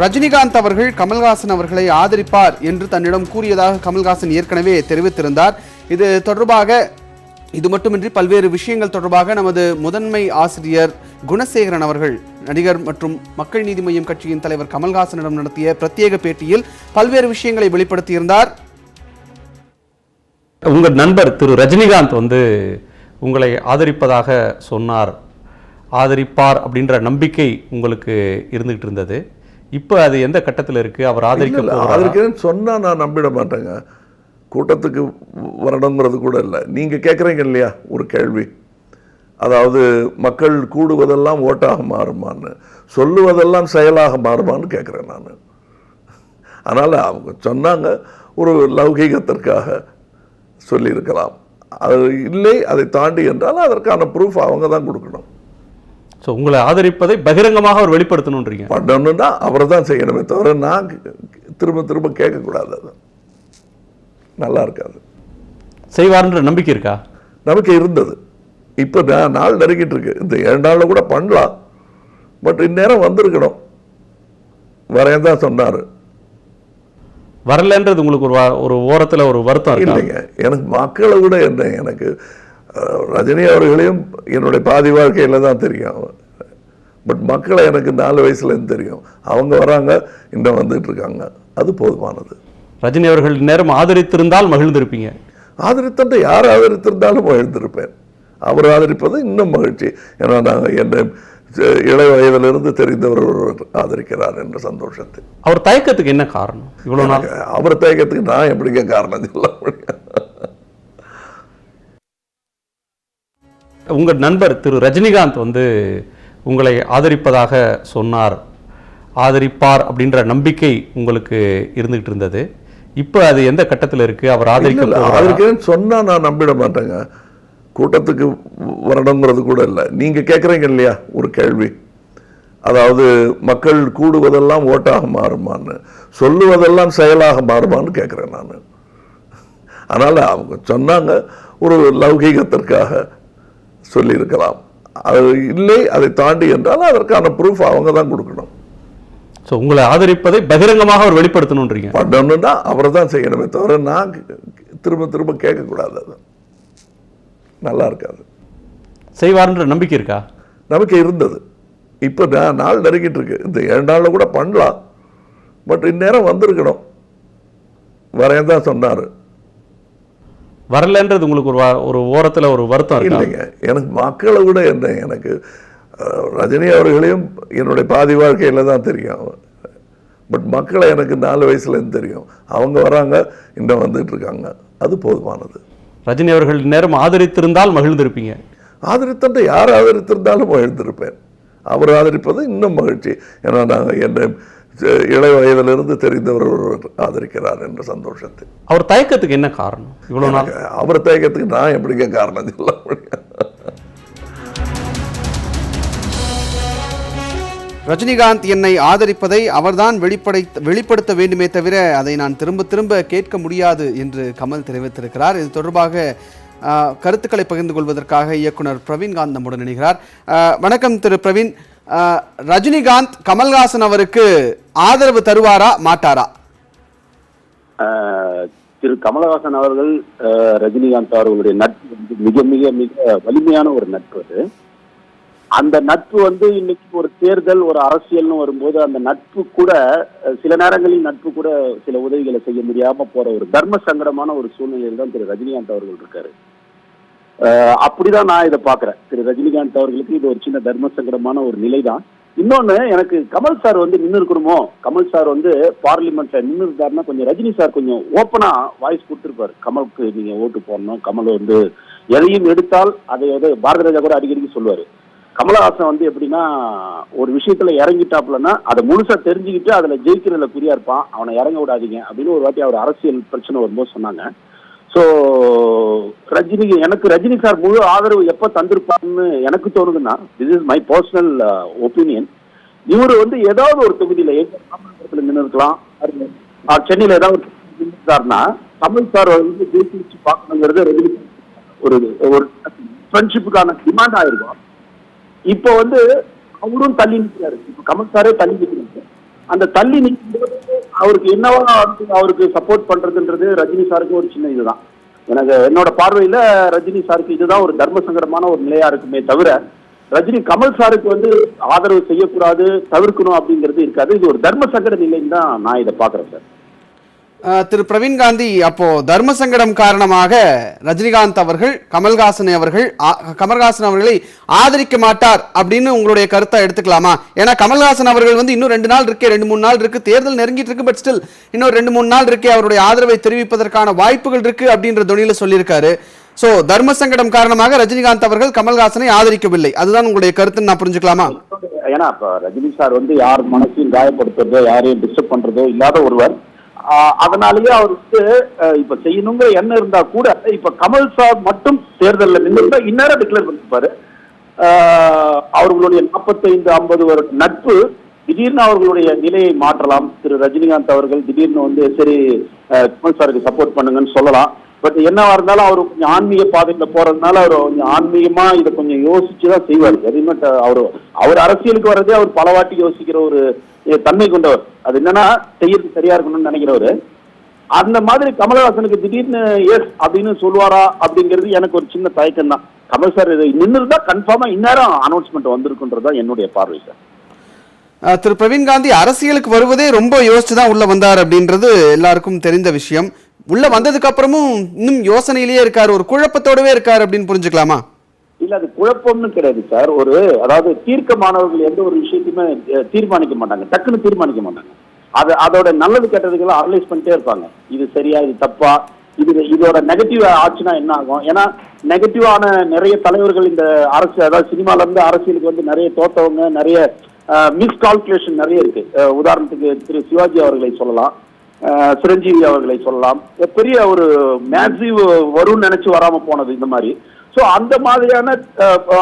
ரஜினிகாந்த் அவர்கள் கமல்ஹாசன் அவர்களை ஆதரிப்பார் என்று தன்னிடம் கூறியதாக கமல்ஹாசன் ஏற்கனவே தெரிவித்திருந்தார். இது தொடர்பாக இது மட்டுமின்றி பல்வேறு விஷயங்கள் தொடர்பாக நமது முதன்மை ஆசிரியர் குணசேகரன் அவர்கள் நடிகர் மற்றும் மக்கள் நீதி மய்யம் கட்சியின் தலைவர் கமல்ஹாசனிடம் நடத்திய பிரத்யேக பேட்டியில் பல்வேறு விஷயங்களை வெளிப்படுத்தியிருந்தார். உங்கள் நண்பர் திரு ரஜினிகாந்த் உங்களை ஆதரிப்பதாக சொன்னார், ஆதரிப்பார் அப்படின்ற நம்பிக்கை உங்களுக்கு இருந்துகிட்டு இருந்தது. இப்போ அது எந்த கட்டத்தில் இருக்கு? அவர் ஆதரிக்கிறேன்னு சொன்னா நான் நம்பிட மாட்டேங்க. கூட்டத்துக்கு வரணுங்கிறது கூட இல்லை. நீங்க கேட்குறீங்க இல்லையா ஒரு கேள்வி, அதாவது மக்கள் கூடுவதெல்லாம் ஓட்டாக மாறுமான்னு, சொல்லுவதெல்லாம் செயலாக மாறுமான்னு கேட்குறேன் நான். அதனால் அவங்க சொன்னாங்க, ஒரு லௌகீகத்திற்காக சொல்லியிருக்கலாம். அது இல்லை, அதை தாண்டி என்றால் அதற்கான ப்ரூஃப் அவங்க தான் கொடுக்கணும். ஸோ உங்களை ஆதரிப்பதை பகிரங்கமாக அவர் வெளிப்படுத்தணுன்றீங்க. பண்ணணுன்னா அவரை தான் செய்யணுமே தவிர நான் திரும்ப திரும்ப கேட்கக்கூடாது. அது நல்லா இருக்காது. செய்வார்ன்ற நம்பிக்கை இருக்கா? நம்பிக்கை இருந்தது. இப்போ நாள் நெருங்கிட்டு இருக்கு. இந்த 2 நாளில் கூட பண்ணலாம். பட் இந்நேரம் வந்திருக்கணும். வரேன் தான் சொன்னார். வரலன்றது உங்களுக்கு ஒரு ஓரத்தில் ஒரு வருத்தம் இல்லைங்க. எனக்கு மக்களை விட என்ன, எனக்கு ரஜினி அவர்களையும் என்னுடைய பாதி வாழ்க்கையில் தான் தெரியும். பட் மக்களை எனக்கு 4 வயசுலேருந்து தெரியும். அவங்க வராங்க, இன்னும் வந்துட்டு இருக்காங்க. அது போதுமானது. ரஜினி அவர்கள் நேரம் ஆதரித்திருந்தால் மகிழ்ந்திருப்பீங்க. ஆதரித்த யார் ஆதரித்திருந்தாலும் மகிழ்ந்திருப்பேன். அவர் ஆதரிப்பது இன்னும் மகிழ்ச்சி. ஏன்னா நாங்கள் என்ன இளை வயதிலிருந்து தெரிந்தவர் ஆதரிக்கிறார் என்ற சந்தோஷத்தை. அவர் தயக்கத்துக்கு என்ன காரணம்? இவ்வளவு நாள் அவர் தயக்கத்துக்கு நான் எப்படிங்க காரணம் சொல்ல முடியும்? உங்கள் நண்பர் திரு ரஜினிகாந்த் உங்களை ஆதரிப்பதாக சொன்னார், ஆதரிப்பார் அப்படின்ற நம்பிக்கை உங்களுக்கு இருந்துகிட்டு இருந்தது. இப்போ அது எந்த கட்டத்தில் இருக்கு? அவர் ஆதரிக்கிறேன்னு சொன்னா நான் நம்பிட மாட்டேங்க. கூட்டத்துக்கு வரணுங்கிறது கூட இல்லை. நீங்க கேட்குறீங்க இல்லையா ஒரு கேள்வி, அதாவது மக்கள் கூடுவதெல்லாம் ஓட்டாக மாறுமான்னு, சொல்லுவதெல்லாம் செயலாக மாறுமான்னு கேட்குறேன் நான். அதனால் அவங்க சொன்னாங்க, ஒரு லௌகீகத்திற்காக சொல்லியிருக்கலாம். அது இல்லை, அதை தாண்டி என்றால் அதற்கான ப்ரூஃப் அவங்க தான் கொடுக்கணும். ஸோ உங்களை ஆதரிப்பதை பகிரங்கமாக அவர் வெளிப்படுத்தணுன்றீங்க. பண்ணணுன்னா அவரை தான் செய்யணுமே தவிர நான் திரும்ப திரும்ப கேட்கக்கூடாது. அது நல்லா இருக்காது. செய்வார்ன்ற நம்பிக்கை இருக்கா? நம்பிக்கை இருந்தது. இப்போ நாள் நெருங்கிட்டு இருக்கு. இந்த 2 நாளில் கூட பண்ணலாம். பட் இந்நேரம் வந்திருக்கணும். வரேன் தான் சொன்னார். வரலன்றது உங்களுக்கு ஒரு ஓரத்தில் ஒரு வருத்தம் இல்லைங்க. எனக்கு மக்களை விட என்ன, எனக்கு ரஜினி அவர்களையும் என்னுடைய பாதி வாழ்க்கையில் தான் தெரியும். பட் மக்களை எனக்கு 4 வயசுலேருந்து தெரியும். அவங்க வராங்க, இன்னும் வந்துட்டு இருக்காங்க. அது போதுமானது. ரஜினி அவர்கள் நேரம் ஆதரித்திருந்தால் மகிழ்ந்திருப்பீங்க. ஆதரித்த யார் ஆதரித்திருந்தாலும் மகிழ்ந்திருப்பேன். அவர் ஆதரிப்பது இன்னும் மகிழ்ச்சி. ஏன்னா நாங்கள் என்ன இளை வயதிலிருந்து தெரிந்தவர் ஆதரிக்கிறார் என்ற சந்தோஷத்தை. அவர் தயக்கத்துக்கு என்ன காரணம்? இவ்வளவு நாள் அவர் தயக்கத்துக்கு நான் எப்படிங்க காரணம் சொல்ல முடியும்? ரஜினிகாந்த் என்னை ஆதரிப்பதை அவர்தான் வெளிப்படுத்த வேண்டுமே தவிர அதை நான் திரும்ப திரும்ப கேட்க முடியாது என்று கமல் தெரிவித்திருக்கிறார். இது தொடர்பாக கருத்துக்களை பகிர்ந்து கொள்வதற்காக இயக்குனர் பிரவீன்காந்த் நம்முடன் இணைகிறார். வணக்கம் திரு பிரவீன். ரஜினிகாந்த் கமல்ஹாசன் அவருக்கு ஆதரவு தருவாரா மாட்டாரா? திரு கமல்ஹாசன் அவர்கள் ரஜினிகாந்த் அவர்களுடைய நட்பு மிக மிக மிக வலிமையான ஒரு நட்பு. அது அந்த நட்பு இன்னைக்கு ஒரு தேர்தல், ஒரு அரசியல்னு வரும்போது அந்த நட்பு கூட சில நேரங்களில் நட்பு கூட சில உதவிகளை செய்ய முடியாம போற ஒரு தர்ம சங்கடமான ஒரு சூழ்நிலையில் தான் திரு ரஜினிகாந்த் அவர்கள் இருக்காரு. அப்படிதான் நான் இதை பாக்குறேன். திரு ரஜினிகாந்த் அவர்களுக்கு இது ஒரு சின்ன தர்ம சங்கடமான ஒரு நிலை தான். இன்னொன்னு, எனக்கு கமல் சார் நின்று இருக்கணுமோ, கமல் சார் பார்லிமெண்ட்ல நின்று இருந்தாருன்னா கொஞ்சம் ரஜினி சார் கொஞ்சம் ஓப்பனா வாய்ஸ் கொடுத்துருப்பாரு. கமலுக்கு நீங்க ஓட்டு போடணும், கமல் எதையும் எடுத்தால் அதை பாரதி ராஜா கூட அடிக்கடிக்கு சொல்லுவாரு. கமலஹாசன் எப்படின்னா ஒரு விஷயத்துல இறங்கிட்டாப்லன்னா அதை முழுசா தெரிஞ்சுக்கிட்டு அதுல ஜெயிக்கிறதுல குறியா இருப்பான், அவனை இறங்க விடாதீங்க அப்படின்னு ஒரு வாட்டி அவர் அரசியல் பிரச்சனை வரும்போது சொன்னாங்க. ஸோ எனக்கு ரஜினி சார் முழு ஆதரவு எப்ப தந்திருப்பாருன்னு எனக்கு தோணுதுன்னா, this is my personal opinion, இவரு ஏதாவது ஒரு தொகுதியில நின்று இருக்கலாம், சென்னையில ஏதாவது இருந்தாருன்னா தமிழ் சார் ஜெயிச்சு பார்க்கணுங்கிறது ரஜினி ஒரு ஃப்ரெண்ட்ஷிப்புக்கான டிமாண்ட் ஆயிருக்கும். இப்போ அவரும் தள்ளி நிற்கிறாரு. இப்போ கமல் சாரே தள்ளி நிற்கிறாரு. அந்த தள்ளி நிற்கும்போது அவருக்கு என்னவா அவருக்கு சப்போர்ட் பண்றதுன்றது ரஜினி சாருக்கு ஒரு சின்ன இதுதான். எனக்கு என்னோட பார்வையில ரஜினி சாருக்கு இதுதான் ஒரு தர்ம சங்கடமான ஒரு நிலையா இருக்குமே தவிர ரஜினி கமல் சாருக்கு வந்து ஆதரவு செய்யக்கூடாது தவிர்க்கணும் அப்படிங்கிறது இருக்காது. இது ஒரு தர்ம சங்கட நிலைன்னு தான் நான் இதை பாக்குறேன் சார். திரு பிரவீன் காந்தி, அப்போ தர்ம சங்கடம் காரணமாக ரஜினிகாந்த் அவர்கள் கமல்ஹாசன் அவர்களை ஆதரிக்க மாட்டார் அப்படின்னு உங்களுடைய கருத்தை எடுத்துக்கலாமா? ஏன்னா கமல்ஹாசன் அவர்கள் வந்து இன்னும் 2 நாள் இருக்கே, 2-3 நாள் இருக்கு, தேர்தல் நெருங்கிட்டு இருக்கு, பட் ஸ்டில் இன்னும் 2-3 நாள் இருக்கே, அவருடைய ஆதரவை தெரிவிப்பதற்கான வாய்ப்புகள் இருக்கு அப்படின்ற தொனியில சொல்லியிருக்காரு. சோ தர்ம சங்கடம் காரணமாக ரஜினிகாந்த் அவர்கள் கமல்ஹாசனை ஆதரிக்கவில்லை, அதுதான் உங்களுடைய கருத்துன்னு நான் புரிஞ்சுக்கலாமா? ஏன்னா இப்ப ரஜினி சார் வந்து யார் மனசையும் காயப்படுத்துறதோ யாரையும் டிஸ்டர்ப் பண்றதோ இல்லாத ஒருவர். அதனாலேயே அவருக்கு இப்ப செய்யணுங்கிற எண்ணம் இருந்தா கூட இப்ப கமல் சார் மட்டும் தேர்தலில் நின்று இந்நேரம் டிக்ளேர் பண்ணிருப்பாரு. அவர்களுடைய 45-50 வருட நட்பு திடீர்னு அவர்களுடைய நிலையை மாற்றலாம். திரு ரஜினிகாந்த் அவர்கள் திடீர்னு வந்து சரி கமல் சாருக்கு சப்போர்ட் பண்ணுங்கன்னு சொல்லலாம். பட் என்னவா இருந்தாலும் அவர் கொஞ்சம் ஆன்மீக பாதையில போறதுனால அவர் கொஞ்சம் ஆன்மீகமா இதை கொஞ்சம் யோசிச்சுதான் செய்வார். எதுவுமே அவர் அரசியலுக்கு வர்றதே அவர் பல வாட்டி யோசிக்கிற ஒரு தன்மை கொண்டவர். அது என்னன்னா செய்யறது சரியா இருக்கணும்னு நினைக்கிறவரு. அந்த மாதிரி கமல்ஹாசனுக்கு திடீர்னு எஸ் அப்படின்னு சொல்லுவாரா அப்படிங்கிறது எனக்கு ஒரு சின்ன தயக்கம் தான். கமல் சார் நின்று இருந்தா கன்ஃபார்மா இந்நேரம் அனௌன்ஸ்மெண்ட் வந்திருக்குன்றதா என்னுடைய பார்வை சார். திரு பிரவீன் காந்தி அரசியலுக்கு வருவதே ரொம்ப யோசிச்சுதான் உள்ள வந்தார் அப்படின்றது எல்லாருக்கும் தெரிந்த விஷயம். உள்ள வந்ததுக்கு அப்புறமும் இன்னும் யோசனையிலேயே இருக்காரு, ஒரு குழப்பத்தோடவே இருக்காரு அப்படின்னு புரிஞ்சுக்கலாமா? இல்ல அது குழப்பம்னு கிடையாது சார். அதாவது தீர்க்கமானவர்கள் எந்த ஒரு விஷயத்தையுமே தீர்மானிக்க மாட்டாங்க, டக்குன்னு தீர்மானிக்க மாட்டாங்க. அதோட நல்லது கெட்டதுக்கெல்லாம் அனலைஸ் பண்ணிட்டே இருப்பாங்க. இது சரியா, இது தப்பா, இதோட நெகட்டிவ் ஆச்சுன்னா என்ன ஆகும். ஏன்னா நெகட்டிவான நிறைய தலைவர்கள் இந்த அரசு, அதாவது சினிமால இருந்து அரசியலுக்கு வந்து நிறைய தோத்தவங்க, நிறைய மிஸ்கால்குலேஷன் நிறைய இருக்கு. உதாரணத்துக்கு திரு சிவாஜி அவர்களை சொல்லலாம், சிரஞ்சீவி அவர்களை சொல்லலாம். பெரிய ஒரு மேசிவ் வரும்னு நினைச்சு வராம போனது இந்த மாதிரி. சோ அந்த மாதிரியான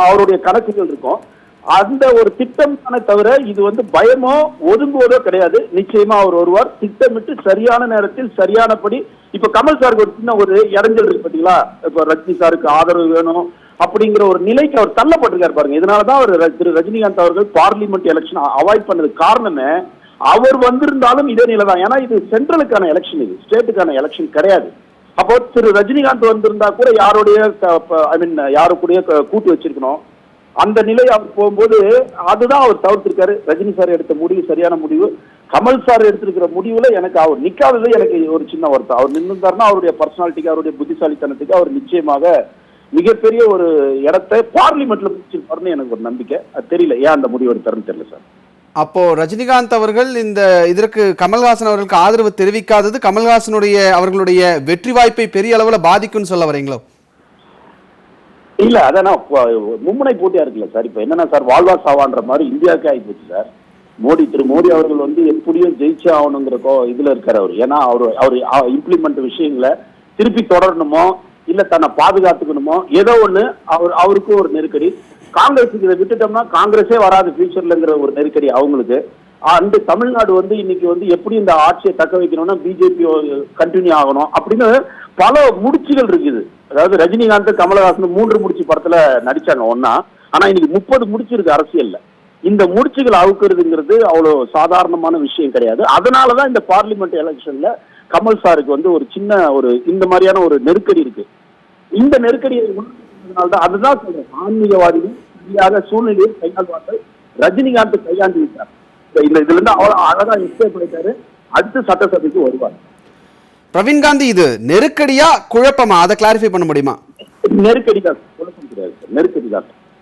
அவருடைய கணக்குகள் இருக்கும். அந்த ஒரு திட்டம் தானே தவிர இது வந்து பயமோ ஒதுங்குவதோ கிடையாது. நிச்சயமா அவர் வருவார், திட்டமிட்டு சரியான நேரத்தில் சரியானபடி. இப்ப கமல் சாருக்கு ஒரு சின்ன ஒரு இடைஞ்சல் இருக்கு பாத்தீங்களா, இப்ப ரஜினி சாருக்கு ஆதரவு வேணும் அப்படிங்கிற ஒரு நிலைக்கு அவர் தள்ளப்பட்டிருக்காரு பாருங்க. இதனாலதான் அவர் திரு ரஜினிகாந்த் அவர்கள் பார்லிமெண்ட் எலெக்ஷன் அவாய்ட் பண்ணது காரணமே அவர் வந்திருந்தாலும் இதே நிலை தான். ஏன்னா இது சென்ட்ரலுக்கான எலெக்ஷன், இது ஸ்டேட்டுக்கான எலெக்ஷன் கிடையாது. அப்போ திரு ரஜினிகாந்த் வந்திருந்தா கூட யாருடைய கூட்டு வச்சிருக்கணும். அந்த நிலை அவர் போகும்போது அதுதான் அவர் தவிர்த்திருக்காரு. ரஜினி சார் எடுத்த முடிவு சரியான முடிவு. கமல் சார் எடுத்திருக்கிற முடிவுல எனக்கு அவர் நிக்காதது எனக்கு ஒரு சின்ன வருத்தம். அவர் நின்றுந்தாருன்னா அவருடைய பர்சனாலிட்டிக்கு, அவருடைய புத்திசாலித்தனத்துக்கு அவர் நிச்சயமாக மிகப்பெரிய ஒரு இடத்தை பார்லிமெண்ட்ல பிடிச்சிருப்பாருன்னு எனக்கு ஒரு நம்பிக்கை. அது தெரியல ஏன் அந்த முடிவு எடுத்தாருன்னு தெரியல சார். அப்போ ரஜினிகாந்த் அவர்கள் இதற்கு கமல்ஹாசன் அவர்களுக்கு ஆதரவு தெரிவிக்காதது அவர்களுடைய வெற்றி வாய்ப்பை பெரிய அளவுல பாதிக்கும்னு சொல்ல வரீங்களோ? இல்ல அதான் மும்முனை போட்டியா இருக்குல்ல சார். இப்ப என்னன்னா சார், வாழ்வா சாவான்ற மாதிரி இந்தியாவுக்கு ஆகி போச்சு சார். திரு மோடி அவர்கள் வந்து எப்படியும் ஜெயிச்சே ஆகணுங்கிற இதுல இருக்காரு அவர். ஏன்னா அவர் இம்ப்ளிமெண்ட் விஷயங்களை திருப்பி தொடரணுமோ இல்ல தன்னை பாதுகாத்துக்கணுமோ ஏதோ ஒண்ணு அவருக்கும் ஒரு நெருக்கடி. காங்கிரஸுக்கு இதை விட்டுட்டோம்னா காங்கிரஸே வராது ஃபியூச்சர்லங்கிற ஒரு நெருக்கடி அவங்களுக்கு. அந்த தமிழ்நாடு வந்து இன்னைக்கு வந்து எப்படி இந்த ஆட்சியை தக்க வைக்கணும்னா பிஜேபி கண்டினியூ ஆகணும் அப்படின்னு பல முடிச்சுகள் இருக்குது. அதாவது ரஜினிகாந்த் கமலஹாசன் 3 முடிச்சு படத்துல நடிச்சாங்க ஒன்னா. ஆனா இன்னைக்கு 30 முடிச்சு இருக்கு அரசியல்ல. இந்த முடிச்சுகள் அவுக்குறதுங்கிறது அவ்வளவு சாதாரணமான விஷயம் கிடையாது. அதனாலதான் இந்த பார்லிமெண்ட் எலெக்ஷன்ல கமல் சாருக்கு வந்து ஒரு சின்ன இந்த மாதிரியான ஒரு நெருக்கடி இருக்கு. இந்த நெருக்கடியை தான் அதுதான் சொல்றேன், ஆன்மீகவாதிகள் சரியாக சூழ்நிலையை கையாள்வார்கள். ரஜினிகாந்த் கையாண்டு விட்டார். இதுல இருந்து அழகா எஸ்கேப் பண்ணிட்டாரு. அடுத்து சட்டசபைக்கு வருவார். பிரவீன் காந்தி, இது நெருக்கடியா குழப்பமா, அதை கிளாரிஃபை பண்ண முடியுமா? நெருக்கடி தான், குழப்பம் கிடையாது.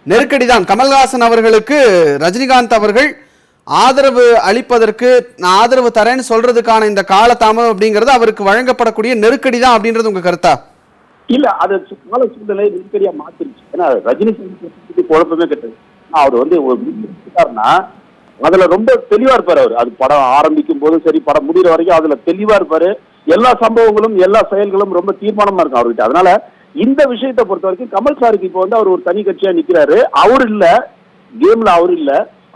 நெருக்கடி தான். கமல்ஹாசன் அவர்களுக்கு ரஜினிகாந்த் அவர்கள் ஆதரவு அளிப்பதற்கு நான் ஆதரவு தரேன்னு சொல்றதுக்கான இந்த காலதாமதம் அப்படிங்கிறது அவருக்கு வழங்கப்படக்கூடிய நெருக்கடி தான் அப்படின்றது உங்க கருத்தா? இல்ல, அது கால சூழ்நிலை நெருக்கடியா மாத்திருச்சு. ஏன்னா ரஜினி குழப்பமே கிடையாது. அவர் வந்து அதுல ரொம்ப தெளிவா இருப்பாரு. அவர் அது படம் ஆரம்பிக்கும் போதும் சரி, படம் முடிகிற வரைக்கும் அதுல தெளிவா இருப்பாரு. எல்லா சம்பவங்களும் எல்லா செயல்களும் ரொம்ப தீர்மானமா இருக்கும் அவர்கிட்ட. அதனால இந்த விஷயத்தை பொறுத்த வரைக்கும் கமல் சாருக்கு இப்போ வந்து அவர் ஒரு தனி கட்சியா நிக்கிறாரு. அவர் இல்ல கேம்ல, அவர் இல்ல,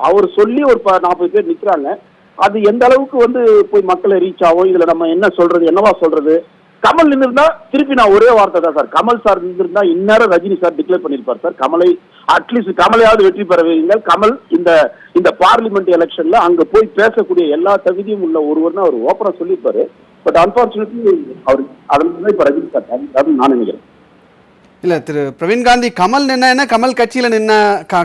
அவர் சொல்லி ஒரு 40 பேர் நிக்கிறாங்க. அது எந்த அளவுக்கு வந்து போய் மக்களை ரீச் ஆகும், இதுல நம்ம என்ன சொல்றது, என்னவா சொல்றது, கமல் நின்றுருந்தா திருப்பி நான் ஒரே வார்த்தை தான் சார், கமல் சார் நின்றுருந்தா இந்நேரம் ரஜினி சார் டிக்ளேர் பண்ணிருப்பார் சார், கமலை அட்லீஸ்ட் கமலையாவது வெற்றி பெற வைங்கள். கமல் இந்த பார்லிமெண்ட் எலெக்ஷன்ல அங்க போய் பேசக்கூடிய எல்லா தகுதியும் உள்ள ஒருவர்னு அவர் ஓப்பனா சொல்லியிருப்பாரு. பட் அன்பார்ச்சுனேட்லி அவர் அதனால இப்ப ரஜினி சார் நான் நினைக்கிறேன். இல்ல திரு பிரவீன் காந்தி, கமல் நின்ன என்ன, கமல் கட்சியில நின்ன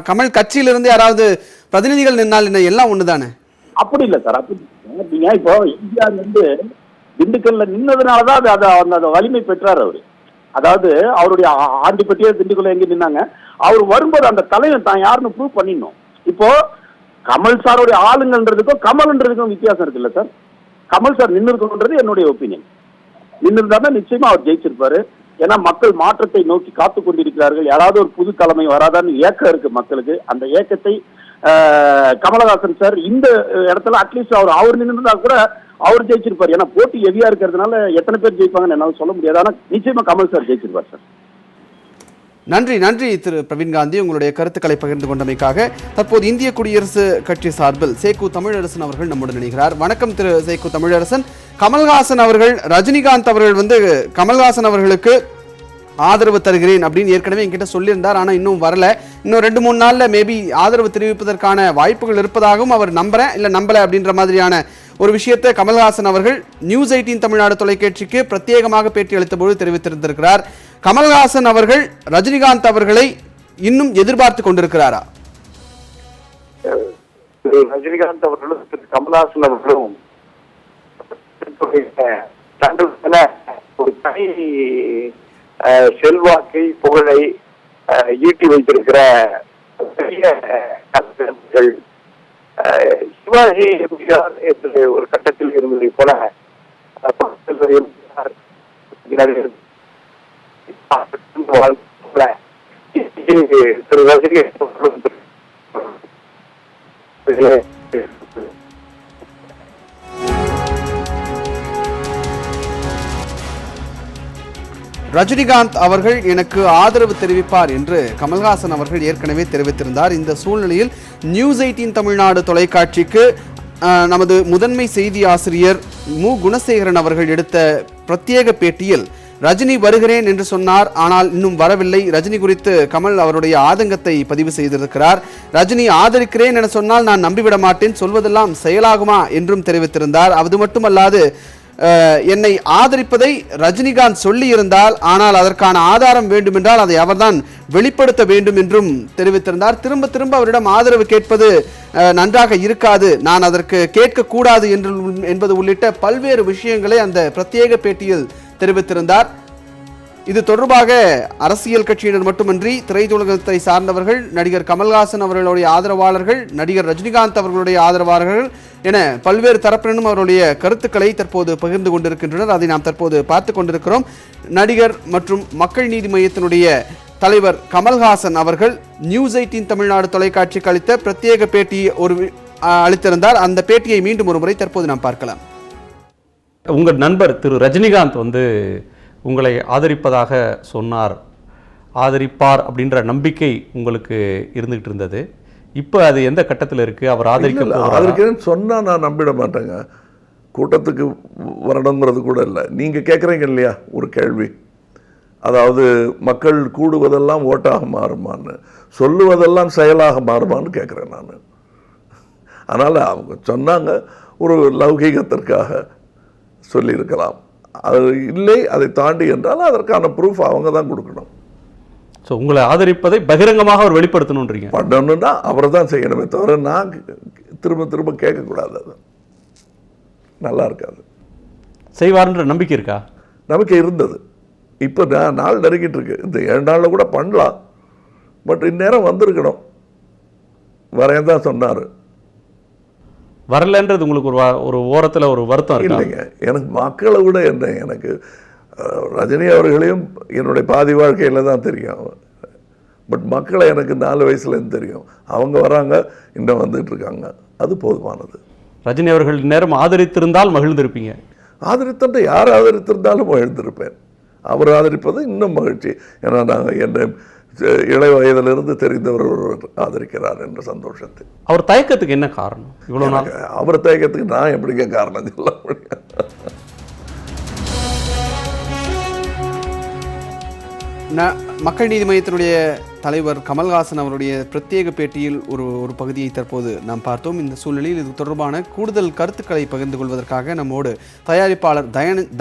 கமல் கட்சியில இருந்து யாராவது பிரதிநிதிகள் நின்னால் என்ன, எல்லாம் ஒண்ணுதானே? அப்படி இல்ல சார், அப்படி நீங்க இப்போ எம்ஜிஆர் திண்டுக்கல்ல நின்னதுனாலதான் அந்த வலிமை பெற்றார் அவரு. அதாவது அவருடைய ஆண்டிப்பட்டியே திண்டுக்கல்ல எங்க நின்னாங்க, அவர் வரும்போது அந்த தலைவன் தான் யாருன்னு ப்ரூவ் பண்ணிடணும். இப்போ கமல் சாருடைய ஆளுங்கன்றதுக்கும் கமல்ன்றதுக்கும் வித்தியாசம் இருக்குல்ல சார். கமல் சார் நின்று இருக்கணும்ன்றது என்னுடைய ஒப்பீனியன். நின்று இருந்தா நிச்சயமா அவர் ஜெயிச்சிருப்பாரு. ஏன்னா மக்கள் மாற்றத்தை நோக்கி காத்து கொண்டிருக்கிறார்கள். யாராவது ஒரு புது தலைமை வராதான்னு ஏக்கம் இருக்கு மக்களுக்கு. அந்த ஏக்கத்தை கமலஹாசன் சார் இந்த இடத்துல அட்லீஸ்ட் அவர் நின்றுனா கூட அவர் ஜெயிச்சிருப்பார். ஏன்னா போட்டி ஹெவியா இருக்கிறதுனால எத்தனை பேர் ஜெயிப்பாங்கன்னு என்னால சொல்ல முடியாது. ஆனா நிச்சயமா கமல் சார் ஜெயிச்சிருப்பார் சார். நன்றி திரு பிரவீன் காந்தி, உங்களுடைய கருத்துக்களை பகிர்ந்து கொண்டமைக்காக. தற்போது இந்திய குடியரசு கட்சி சார்பில் சேக்கு தமிழரசன் அவர்கள் நம்முடன் இணைகிறார். வணக்கம் திரு சேக்கு தமிழரசன். கமல்ஹாசன் அவர்கள் ரஜினிகாந்த் அவர்கள் கமல்ஹாசன் அவர்களுக்கு ஆதரவு தருகிறேன் அப்படின்னு ஏற்கனவே என்கிட்ட சொல்லியிருந்தார். ஆனால் இன்னும் வரல. இன்னும் 2-3 நாளில் மேபி ஆதரவு தெரிவிப்பதற்கான வாய்ப்புகள் இருப்பதாகவும் அவர் நம்புறேன் இல்லை நம்பலை அப்படின்ற மாதிரியான ஒரு விஷயத்தை கமல்ஹாசன் அவர்கள் நியூஸ் 18 தமிழ்நாடு தொலைக்காட்சிக்கு பிரத்யேகமாக பேட்டி அளித்தபோது தெரிவித்திருந்திருக்கிறார். கமல்ஹாசன் அவர்கள் ரஜினிகாந்த் அவர்களை இன்னும் எதிர்பார்த்து கொண்டிருக்கிறாரா? ரஜினிகாந்த் அவர்களும் கமல்ஹாசன் அவர்களும் ஒரு தனி செல்வாக்கை புகழை ஈட்டி வைத்திருக்கிற பெரிய கலைஞர்கள். சிவாஜி எம்ஜிஆர் என்று ஒரு கட்டத்தில் இருந்ததை போல திரு ரஜினி ரஜினிகாந்த் அவர்கள் எனக்கு ஆதரவு தெரிவிப்பார் என்று கமல்ஹாசன் அவர்கள் ஏற்கனவே தெரிவித்திருந்தார். இந்த சூழ்நிலையில் நியூஸ் 18 தமிழ்நாடு தொலைக்காட்சிக்கு நமது முதன்மை செய்தி ஆசிரியர் மு குணசேகரன் அவர்கள் எடுத்த பிரத்யேக பேட்டியில் ரஜினி வருகிறேன் என்று சொன்னார், ஆனால் இன்னும் வரவில்லை. ரஜினி குறித்து கமல் அவருடைய ஆதங்கத்தை பதிவு செய்திருக்கிறார். ரஜினி ஆதரிக்கிறேன் என சொன்னால் நான் நம்பிவிட மாட்டேன், சொல்வதெல்லாம் செயலாகுமா என்றும் தெரிவித்திருந்தார். அது மட்டுமல்லாது என்னை ஆதரிப்பதை ரஜினிகாந்த் சொல்லி இருந்தால், ஆனால் அதற்கான ஆதாரம் வேண்டுமென்றால் அதை அவர்தான் வெளிப்படுத்த வேண்டும் என்றும் தெரிவித்திருந்தார். திரும்ப அவரிடம் ஆதரவு கேட்பது நன்றாக இருக்காது, நான் அதற்கு கேட்கக்கூடாது என்பது உள்ளிட்ட பல்வேறு விஷயங்களை அந்த பிரத்யேக பேட்டியில் தெரிவித்திருந்தார். இது தொடர்பாக அரசியல் கட்சியினர் மட்டுமின்றி திரையுலகத்தை சார்ந்தவர்கள், நடிகர் கமல்ஹாசன் அவர்களுடைய ஆதரவாளர்கள், நடிகர் ரஜினிகாந்த் அவர்களுடைய ஆதரவாளர்கள் என பல்வேறு தரப்பினரும் அவருடைய கருத்துக்களை தற்போது பகிர்ந்து கொண்டிருக்கின்றனர். அதை நாம் தற்போது பார்த்து கொண்டிருக்கிறோம். நடிகர் மற்றும் மக்கள் நீதி மையத்தினுடைய தலைவர் கமல்ஹாசன் அவர்கள் நியூஸ் 18 தமிழ்நாடு தொலைக்காட்சிக்கு அளித்த பிரத்யேக பேட்டியை அளித்திருந்தார். அந்த பேட்டியை மீண்டும் ஒரு முறை தற்போது நாம் பார்க்கலாம். உங்கள் நண்பர் திரு ரஜினிகாந்த் உங்களை ஆதரிப்பதாக சொன்னார், ஆதரிப்பார் அப்படின்ற நம்பிக்கை உங்களுக்கு இருந்துகிட்டு இருந்தது. இப்போ அது எந்த கட்டத்தில் இருக்கு? அவர் ஆதரிக்கிறேன்னு சொன்னா நான் நம்பிட மாட்டேங்க. கூட்டத்துக்கு வரணுங்கிறது கூட இல்லை. நீங்க கேட்குறீங்க இல்லையா ஒரு கேள்வி, அதாவது மக்கள் கூடுவதெல்லாம் ஓட்டாக மாறுமான்னு, சொல்லுவதெல்லாம் செயலாக மாறுமான்னு கேட்குறேன் நான். அதனால் அவங்க சொன்னாங்க ஒரு லௌகீகத்திற்காக சொல்லியிருக்கலாம், அது இல்லை அதை தாண்டி என்றால் அதற்கான ப்ரூஃப் அவங்க தான் கொடுக்கணும். ஸோ உங்களை ஆதரிப்பதை பகிரங்கமாக அவர் வெளிப்படுத்தணுன்றீங்க. பண்ணணும்னா அவரை தான் செய்யணுமே தவிர நான் திரும்ப கேட்கக்கூடாது. அது நல்லா இருக்காது. செய்வார்ன்ற நம்பிக்கை இருக்கா? நம்பிக்கை இருந்தது. இப்போ நாள் நெருங்கிட்டு இருக்கு. இந்த 7 நாளில் கூட பண்ணலாம். பட் இந்நேரம் வந்திருக்கணும். வரேன் தான் சொன்னார். வரலன்றது உங்களுக்கு ஒரு ஓரத்தில் ஒரு வருத்தம் இல்லைங்க. எனக்கு மக்களை விட என்ன, எனக்கு ரஜினி அவர்களையும் என்னுடைய பாதி வாழ்க்கையில் தான் தெரியும். பட் மக்களை எனக்கு 4 வயசுலேருந்து தெரியும். அவங்க வராங்க, இன்னும் வந்துட்டு இருக்காங்க, அது போதுமானது. ரஜினி அவர்கள் நேரம் ஆதரித்திருந்தால் மகிழ்ந்திருப்பீங்க. ஆதரித்தா யார் ஆதரித்திருந்தாலும் மகிழ்ந்திருப்பேன். அவர் ஆதரிப்பது இன்னும் மகிழ்ச்சி. ஏன்னா நாங்கள் என்ன இளை வயதிலிருந்து தெரிந்தவர் ஆதரிக்கிறார் என்ற சந்தோஷத்தை. அவர் தயக்கத்துக்கு என்ன காரணம்? இவ்வளவு நாள் அவர் தயக்கத்துக்கு நான் எப்படிங்க காரணம் சொல்ல முடியும்? மக்கள் நீதி மையத்தினுடைய தலைவர் கமல்ஹாசன் அவருடைய பிரத்யேக பேட்டியில் ஒரு பகுதியை தற்போது நாம் பார்த்தோம். இந்த சூழ்நிலையில் இது தொடர்பான கூடுதல் கருத்துக்களை பகிர்ந்து கொள்வதற்காக நம்மோடு தயாரிப்பாளர்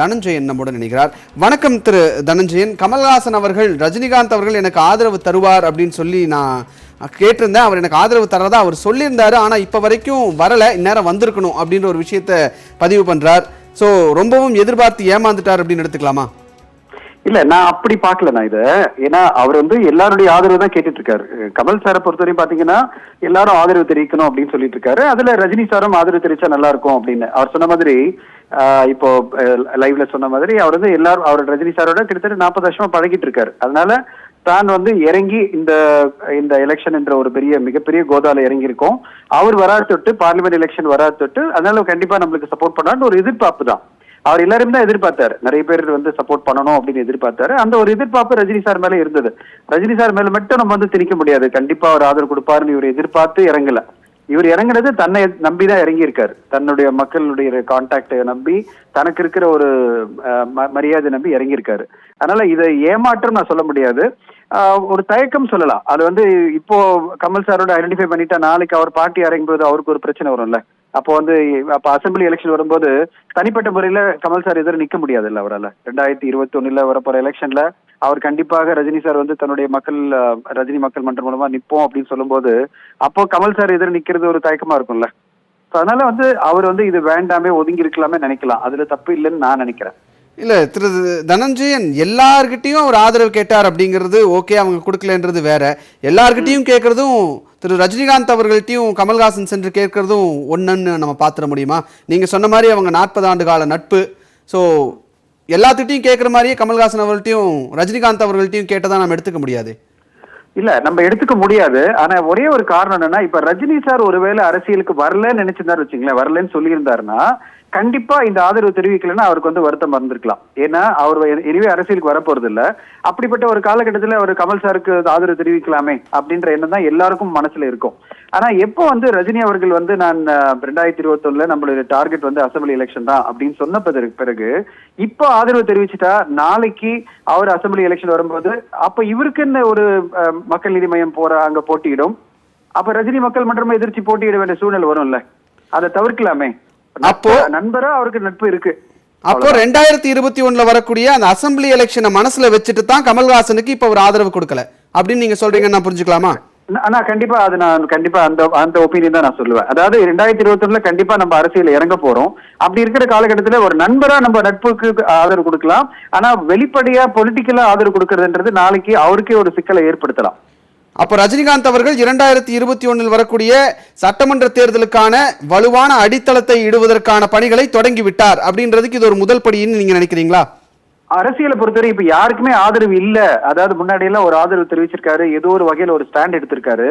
தனஞ்சயன் நம்முடன் இணைகிறார். வணக்கம் திரு தனஞ்சயன். கமல்ஹாசன் அவர்கள் ரஜினிகாந்த் அவர்கள் எனக்கு ஆதரவு தருவார் அப்படின்னு சொல்லி நான் கேட்டிருந்தேன். அவர் எனக்கு ஆதரவு தர்றதா அவர் சொல்லியிருந்தாரு. ஆனால் இப்போ வரைக்கும் வரலை, இந்நேரம் வந்திருக்கணும் அப்படின்ற ஒரு விஷயத்த பதிவு பண்ணுறார். ஸோ ரொம்பவும் எதிர்பார்த்து ஏமாந்துட்டார் அப்படின்னு எடுத்துக்கலாமா? இல்ல, நான் அப்படி பாக்கல. நான் இத ஏன்னா அவர் எல்லாருடைய ஆதரவு தான் கேட்டுட்டு இருக்காரு. கமல் சாரை பொறுத்தவரையும் பாத்தீங்கன்னா எல்லாரும் ஆதரவு தெரிவிக்கணும் அப்படின்னு சொல்லிட்டு இருக்காரு. அதுல ரஜினி சாரும் ஆதரவு தெரிவிச்சா நல்லா இருக்கும் அப்படின்னு அவர் சொன்ன மாதிரி, இப்போ லைவ்ல சொன்ன மாதிரி அவர் எல்லாரும் அவர் ரஜினி சாரோட கிட்டத்தட்ட 40 வருஷமா பழகிட்டு இருக்காரு. அதனால தான் இறங்கி இந்த எலெக்ஷன் என்ற ஒரு மிகப்பெரிய கோதால இறங்கி இருக்கோம். அவர் வராது தொட்டு பார்லிமெண்ட் எலெக்ஷன் வராது தொட்டு, அதனால கண்டிப்பா நம்மளுக்கு சப்போர்ட் பண்ணான்னு ஒரு எதிர்பார்ப்பு தான். அவர் எல்லாரும் தான் எதிர்பார்த்தாரு. நிறைய பேர் சப்போர்ட் பண்ணணும் அப்படின்னு எதிர்பார்த்தாரு. அந்த ஒரு எதிர்பார்ப்பு ரஜினி சார் மேல இருந்தது. ரஜினி சார் மேல மட்டும் நம்ம திணிக்க முடியாது. கண்டிப்பா அவர் ஆதரவு கொடுப்பாருன்னு இவர் எதிர்பார்த்து இறங்கல. இவர் இறங்குனது தன்னை நம்பிதான் இறங்கி இருக்காரு. தன்னுடைய மக்களுடைய கான்டாக்டை நம்பி, தனக்கு இருக்கிற ஒரு மரியாதை நம்பி இறங்கி இருக்காரு. அதனால இதை ஏமாற்றம் நான் சொல்ல முடியாது, ஒரு தயக்கம் சொல்லலாம். அது இப்போ கமல் சாரோட ஐடென்டிஃபை பண்ணிட்டா நாளைக்கு அவர் பார்ட்டி இறங்கும்போது அவருக்கு ஒரு பிரச்சனை வரும்ல. அப்போ அப்ப அசம்பிளி எலெக்ஷன் வரும்போது தனிப்பட்ட முறையில கமல் சார் எதிர நிக்க முடியாது இல்ல அவரால். 2021 வரப்போற எலெக்ஷன்ல அவர் கண்டிப்பாக ரஜினி சார் தன்னுடைய ரஜினி மக்கள் மன்றம் மூலமா நிப்போம் அப்படின்னு சொல்லும் போது அப்போ கமல் சார் எதிர நிக்கிறது ஒரு தயக்கமா இருக்கும்ல. அதனால அவர் இது வேண்டாமே, ஒதுங்கி இருக்கலாமே நினைக்கலாம். அதுல தப்பு இல்லைன்னு நான் நினைக்கிறேன். இல்ல திரு தனஞ்சயன், எல்லார்கிட்டையும் அவர் ஆதரவு கேட்டார் அப்படிங்கிறது ஓகே, அவங்க கொடுக்கலன்றது வேற. எல்லார்கிட்டையும் கேட்கறதும் திரு ரஜினிகாந்த் அவர்கள்ட்டையும் கமல்ஹாசன் சென்று கேட்கறதும் ஒன்றுன்னு நம்ம பார்த்துட முடியுமா? நீங்க சொன்ன மாதிரி அவங்க 40 ஆண்டு கால நட்பு. ஸோ எல்லாத்துக்கிட்டையும் கேட்குற மாதிரியே கமல்ஹாசன் அவர்கள்ட்டையும் ரஜினிகாந்த் அவர்கள்ட்டையும் கேட்டதான் நம்ம எடுத்துக்க முடியாது. இல்ல, நம்ம எடுத்துக்க முடியாது. ஆனா ஒரே ஒரு காரணம் என்னன்னா, இப்ப ரஜினி சார் ஒருவேளை அரசியலுக்கு வரலன்னு நினைச்சிருந்தாரு வச்சுங்களேன், வரலன்னு சொல்லியிருந்தாருன்னா கண்டிப்பா இந்த ஆதரவு தெரிவிக்கலன்னா அவருக்கு வருத்தம் இருந்திருக்கலாம். ஏன்னா அவர் இனிமே அரசியலுக்கு வரப்போறது இல்ல. அப்படிப்பட்ட ஒரு காலகட்டத்தில் அவர் கமல் சாருக்கு ஆதரவு தெரிவிக்கலாமே அப்படின்ற எண்ணம் தான் எல்லாருக்கும் மனசுல இருக்கும். ஆனா எப்போ ரஜினி அவர்கள் நான் 2021 நம்மளுடைய டார்கெட் அசம்பிளி எலெக்ஷன் தான் அப்படின்னு சொன்ன பிறகு இப்போ ஆதரவு தெரிவிச்சுட்டா நாளைக்கு அவர் அசம்பிளி எலெக்ஷன் வரும்போது அப்ப இவருக்குன்னு ஒரு மக்கள் நீதி மையம் அங்க போட்டியிடும். அப்ப ரஜினி மக்கள் மன்றமே எதிர்த்து போட்டியிட வேண்டிய சூழ்நிலை வரும்ல. அதை தவிர்க்கலாமே. அப்போ நண்பரா அவருக்கு நட்பு இருக்கு. அப்போ 2021 வரக்கூடிய அந்த அசம்பிளி எலெக்ஷனை மனசுல வச்சுட்டு தான் கமல்ஹாசனுக்கு இப்ப ஒரு ஆதரவு கொடுக்கல அப்படின்னு நீங்க சொல்றீங்க, நான் புரிஞ்சுக்கலாமா? நான் கண்டிப்பா அந்த ஒப்பீனியன் தான் நான் சொல்லுவேன். அதாவது 2021 கண்டிப்பா நம்ம அரசியல் இறங்க போறோம். அப்படி இருக்கிற காலகட்டத்துல ஒரு நண்பரா நம்ம நட்புக்கு ஆதரவு கொடுக்கலாம். ஆனா வெளிப்படையா பொலிட்டிக்கலா ஆதரவு கொடுக்கறதுன்றது நாளைக்கு அவருக்கே ஒரு சிக்கலை ஏற்படுத்தலாம். அப்போ ரஜினிகாந்த் அவர்கள் 2021 வரக்கூடிய சட்டமன்ற தேர்தலுக்கான வலுவான அடித்தளத்தை இடுவதற்கான பணிகளை தொடங்கி விட்டார் அப்படின்றதுக்கு இது ஒரு முதல் படின்னு நீங்க நினைக்கிறீங்களா? அரசியலை பொறுத்தவரை இப்ப யாருக்குமே ஆதரவு இல்ல. அதாவது முன்னாடி எல்லாம் ஒரு ஆதரவு தெரிவிச்சிருக்காரு, ஏதோ ஒரு வகையில ஒரு ஸ்டாண்ட் எடுத்திருக்காரு.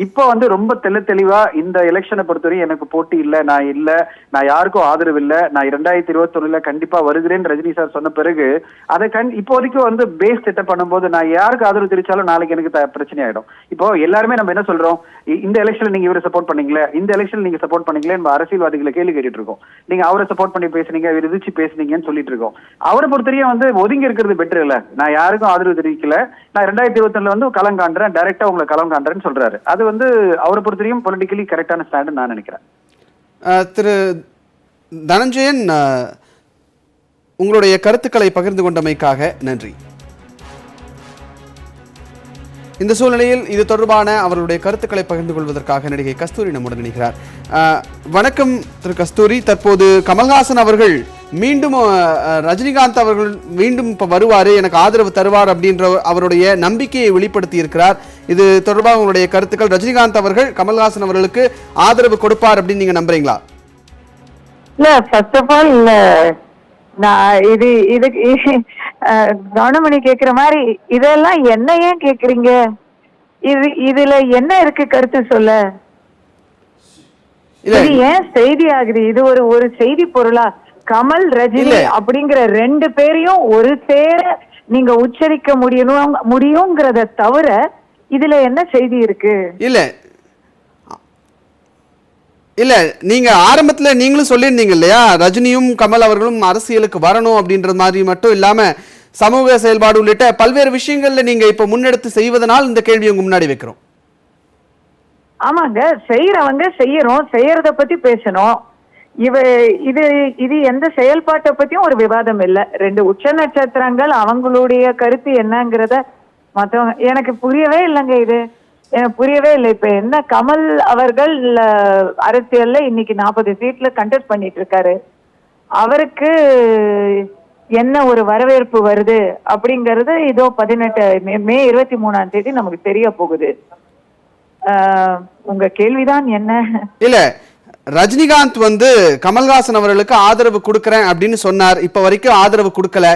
இப்போ ரொம்ப தெளிவா இந்த எலெக்ஷனை பொறுத்தவரை எனக்கு போட்டி இல்ல, நான் யாருக்கும் ஆதரவு இல்ல, நான் 2021 கண்டிப்பா வருகிறேன் ரஜினி சார் சொன்ன பிறகு அதை இப்போதைக்கு பேஸ் செட்டப் பண்ணும்போது நான் யாருக்கு ஆதரவு தெரிவிச்சாலும் நாளைக்கு எனக்கு பிரச்சனை ஆயிடும். இப்போ எல்லாருமே நம்ம என்ன சொல்றோம், இந்த எலெக்ஷன்ல நீங்க இவரை சப்போர்ட் பண்ணீங்களே, இந்த எலெக்ஷன்ல நீங்க சப்போர்ட் பண்ணீங்களே, அரசியல்வாதிகளை கேள்வி கேட்டுட்டு இருக்கோம். நீங்க அவரை சப்போர்ட் பண்ணி பேசுனீங்க, விருதிச்சு பேசுனீங்கன்னு சொல்லிட்டு இருக்கோம். அவரை பொறுத்தவரையும் ஒதுங்கி இருக்கிறது பெட்டர் இல்ல. நான் யாருக்கும் ஆதரவு தெரிவிக்கல, நான் 2021 களம் காண்றேன், டைரக்டா உங்களை களம் காண்றேன்னு சொல்றாரு. அது அவரை பொறுத்தவரையும் பொலிட்டிக்கலி கரெக்டான ஸ்டாண்ட் நான் நினைக்கிறேன். திரு தனஞ்சயன், உங்களுடைய கருத்துக்களை பகிர்ந்து கொண்டமைக்காக நன்றி. இந்த சூழ்நிலையில் இது தொடர்பான அவர்களுடைய கருத்துக்களை பகிர்ந்து கொள்வதற்காக நடிகை கஸ்தூரி நம்முடன் இணைகிறார். வணக்கம் திரு கஸ்தூரி. தற்போது கமல்ஹாசன் அவர்கள் மீண்டும் ரஜினிகாந்த் அவர்கள் மீண்டும் இப்ப வருவாரு, எனக்கு ஆதரவு தருவார் அப்படின்ற அவருடைய நம்பிக்கையை வெளிப்படுத்தி இருக்கிறார். இது தொடர்பாக உங்களுடைய கருத்துக்கள். ரஜினிகாந்த் அவர்கள் கமல்ஹாசன் அவர்களுக்கு ஆதரவு கொடுப்பார் அப்படின்னு நீங்க நம்புறீங்களா? இல்ல, ஃபர்ஸ்ட் ஆஃப் ஆல் நான் இது கவனமணி கேக்குற மாதிரி இதெல்லாம் என்ன ஏன் கேக்குறீங்க? இதுல என்ன இருக்கு கருத்து சொல்ல? இது ஏன் செய்தி ஆகுது? இது ஒரு செய்தி பொருளா? கமல் ரஜினி அப்படிங்கிற 2 பேரையும் ஒரு சேர நீங்க உச்சரிக்க முடியுங்கிறத தவிர இதுல என்ன செய்தி இருக்கு? இல்ல நீங்க ஆரம்பத்துல நீங்களும் சொல்லியிருந்தீங்க இல்லையா, ரஜினியும் கமல் அவர்களும் அரசியலுக்கு வரணும் அப்படின்ற மாதிரி மட்டும் இல்லாம சமூக செயல்பாடு உள்ளிட்ட பல்வேறு விஷயங்கள்ல நீங்க இப்ப முன்னெடுத்து செய்வதனால் இந்த கேள்வியை உங்க முன்னாடி வைக்கிறோம். ஆமாங்க, செய்யறவங்க செய்யறோம், செய்யறத பத்தி பேசணும். இது எந்த செயல்பாட்டை பத்தியும் ஒரு விவாதம் இல்ல. ரெண்டு உச்ச நட்சத்திரங்கள் அவங்களுடைய கருத்து என்னங்கிறத மத்தவங்க எனக்கு புரியவே இல்லைங்க. இது எனக்கு புரியவே இல்லை. இப்ப என்ன கமல் அவர்கள் அரசியல்ல இன்னைக்கு 40 சீட்ல கண்டெஸ்ட் பண்ணிட்டு இருக்காரு. அவருக்கு என்ன ஒரு வரவேற்பு வருது அப்படிங்கறது இதோ 18 மே 23ஆம் தேதி நமக்கு தெரிய போகுது. உங்க கேள்விதான் என்ன? இல்ல, ரஜினிகாந்த் கமல்ஹாசன் அவர்களுக்கு ஆதரவு கொடுக்கறேன் அப்படின்னு சொன்னார். இப்ப வரைக்கும் ஆதரவு கொடுக்கல.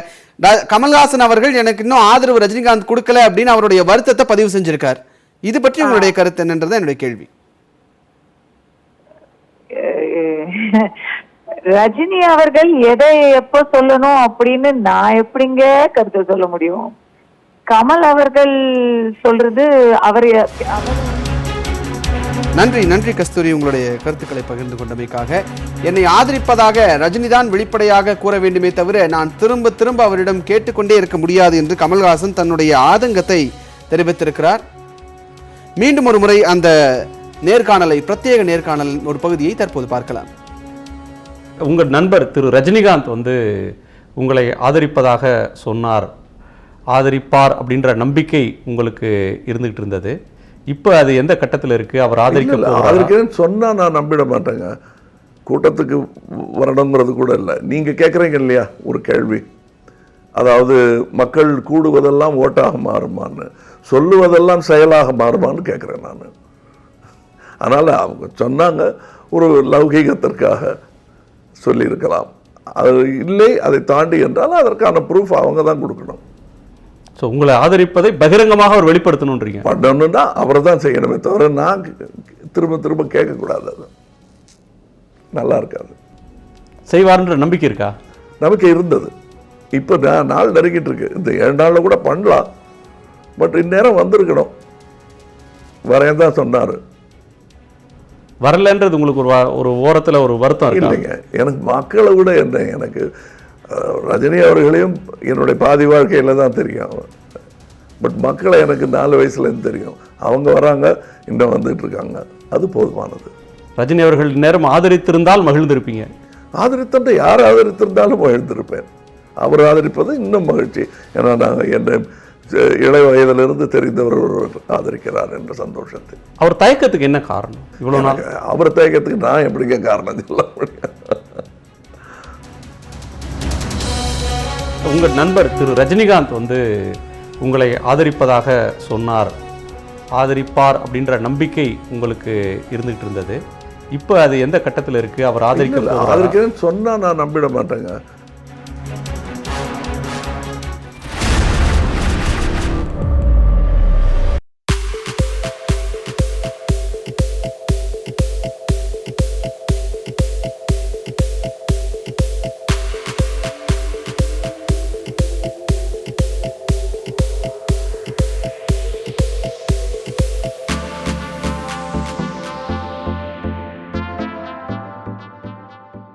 கமல்ஹாசன் அவர்கள் எனக்கு இன்னும் ஆதரவு ரஜினிகாந்த் கொடுக்கல அப்படின்னு அவருடைய வருத்தத்தை பதிவு செஞ்சிருக்கார். இது பற்றி உங்களுடைய கருத்து என்னன்றது என்னுடைய கேள்வி. ரஜினி அவர்கள் எதை எப்ப சொல்லணும் அப்படின்னு நான் எப்படிங்க கருத்து சொல்ல முடியும்? கமல் அவர்கள் சொல்றது நன்றி கஸ்தூரி, உங்களுடைய கருத்துக்களை பகிர்ந்து கொண்டமைக்காக. என்னை ஆதரிப்பதாக ரஜினிதான் வெளிப்படையாக கூற வேண்டுமே தவிர நான் திரும்ப திரும்ப அவரிடம் கேட்டுக்கொண்டே இருக்க முடியாது என்று கமல்ஹாசன் தன்னுடைய ஆதங்கத்தை தெரிவித்திருக்கிறார். மீண்டும் ஒரு முறை அந்த பிரத்யேக நேர்காணலின் ஒரு பகுதியை தற்போது பார்க்கலாம். உங்கள் நண்பர் திரு ரஜினிகாந்த் உங்களை ஆதரிப்பதாக சொன்னார், ஆதரிப்பார் அப்படின்ற நம்பிக்கை உங்களுக்கு இருந்துகிட்டு இருந்தது. இப்போ அது எந்த கட்டத்தில் இருக்கு? அவர் ஆதரிக்கிறேன்னு சொன்னா நான் நம்பிட மாட்டேங்க. கூட்டத்துக்கு வரணுங்கிறது கூட இல்லை. நீங்க கேட்குறீங்க இல்லையா ஒரு கேள்வி, அதாவது மக்கள் கூடுவதெல்லாம் ஓட்டாக மாறுமான்னு, சொல்லுவதெல்லாம் செயலாக மாறுமான்னு கேட்குறேன் நான். அதனால் அவங்க சொன்னாங்க, ஒரு லௌகீகத்திற்காக சொல்லியிருக்கலாம். அது இல்லை, அதை தாண்டி என்றால் அதற்கான ப்ரூஃப் அவங்க தான் கொடுக்கணும். ஸோ உங்களை ஆதரிப்பதை பகிரங்கமாக அவர் வெளிப்படுத்தணுன்றீங்க. பண்ணணும்னா அவரை தான் செய்யணுமே தவிர நான் திரும்ப திரும்ப கேட்கக்கூடாது. அது நல்லா இருக்காது. செய்வார்ன்ற நம்பிக்கை இருக்கா? நம்பிக்கை இருந்தது. இப்போ நாள் நெருங்கிட்டு இருக்கு. இந்த 7 நாளில் கூட பண்ணலாம். பட் இந்நேரம் வந்திருக்கணும். வரேன் தான் சொன்னார். வரலன்றது உங்களுக்கு ஒரு ஓரத்தில் ஒரு வருத்தம் இல்லைங்க. எனக்கு மக்களை விட என்ன, எனக்கு ரஜினி அவர்களையும் என்னுடைய பாதி வாழ்க்கையில் தான் தெரியும். பட் மக்களை எனக்கு 4 வயசுலேருந்து தெரியும். அவங்க வராங்க, இன்னும் வந்துட்டு இருக்காங்க. அது போதுமானது. ரஜினி அவர்கள் நேரம் ஆதரித்திருந்தால் மகிழ்ந்திருப்பீங்க. ஆதரித்த யார் ஆதரித்திருந்தாலும் மகிழ்ந்திருப்பேன். அவர் ஆதரிப்பது இன்னும் மகிழ்ச்சி. ஏன்னா நாங்கள் என்னை இளைய வயதிலிருந்து தெரிந்தவர் ஆதரிக்கிறார் என்ற சந்தோஷத்தை. அவர் தயக்கத்துக்கு என்ன காரணம்? இவ்வளவு நாள் அவர் தயக்கத்துக்கு நான் எப்படிங்க காரணம் சொல்ல முடியும்? உங்கள் நண்பர் திரு ரஜினிகாந்த் உங்களை ஆதரிப்பதாக சொன்னார், ஆதரிப்பார் அப்படின்ற நம்பிக்கை உங்களுக்கு இருந்துகிட்டு இருந்தது. இப்போ அது எந்த கட்டத்தில் இருக்கு? அவர் ஆதரிக்கிறேன்னு சொன்னா நான் நம்பிட மாட்டேங்க.